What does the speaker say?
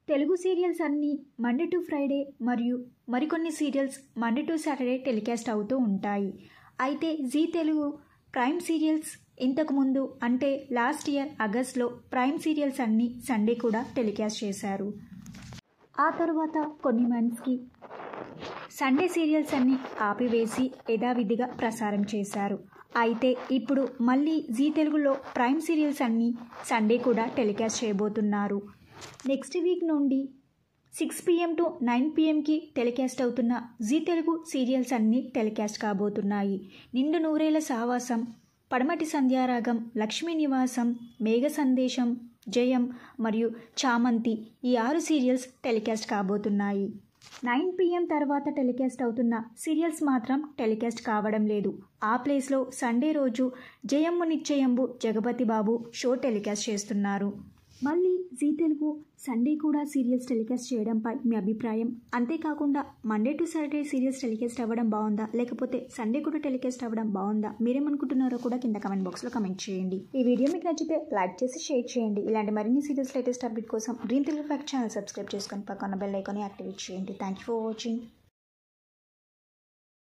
Telugu serials అన్నీ Monday to Friday మరియు మరికొన్ని serials Monday to Saturday telecast అవుతూ ఉంటాయి. అయితే జీ తెలుగు ప్రైమ్ సీరియల్స్ ఇంతకుముందు అంటే లాస్ట్ ఇయర్ ఆగస్ట్లో ప్రైమ్ సీరియల్స్ అన్నీ సండే కూడా టెలికాస్ట్ చేశారు. ఆ తర్వాత కొన్ని మంత్స్కి సండే సీరియల్స్ అన్నీ ఆపివేసి యథావిధిగా ప్రసారం చేశారు. అయితే ఇప్పుడు మళ్ళీ జీ తెలుగులో ప్రైమ్ సీరియల్స్ అన్నీ సండే కూడా టెలికాస్ట్ చేయబోతున్నారు. నెక్స్ట్ వీక్ నుండి 6 PM to 9 PMకి టెలికాస్ట్ అవుతున్న జీ తెలుగు సీరియల్స్ అన్నీ టెలికాస్ట్ కాబోతున్నాయి. నిండు నూరేళ్ల సావాసం, పడమటి సంధ్యారాగం, లక్ష్మీ నివాసం, మేఘ సందేశం, జయం మరియు చామంతి ఈ 6 సీరియల్స్ టెలికాస్ట్ కాబోతున్నాయి. 9 PM తర్వాత టెలికాస్ట్ అవుతున్న సీరియల్స్ మాత్రం టెలికాస్ట్ కావడం లేదు. ఆ ప్లేస్లో సండే రోజు జయమ్ము నిశ్చయంబు జగపతి బాబు షో టెలికాస్ట్ చేస్తున్నారు. మళ్ళీ జీ తెలుగు సండే కూడా సీరియల్స్ టెలికాస్ట్ చేయడంపై మీ అభిప్రాయం? అంతేకాకుండా Monday to Saturday serials telecast అవ్వడం బాగుందా, లేకపోతే సండే కూడా టెలికాస్ట్ అవ్వడం బాగుందా? మీరేమనుకుంటున్నారో కూడా కింద కమెంట్ బాక్స్లో కమెంట్ చేయండి. ఈ వీడియో మీకు నచ్చితే లైక్ చేసి షేర్ చేయండి. ఇలాంటి మరిన్ని సీరియల్స్ లేటెస్ట్ అప్డేట్ కోసం dream Telugu fact channel subscribe చేసుకొని పక్కన బెల్ ఐకాన్ యాక్టివేట్ చేయండి. Thank you for watching.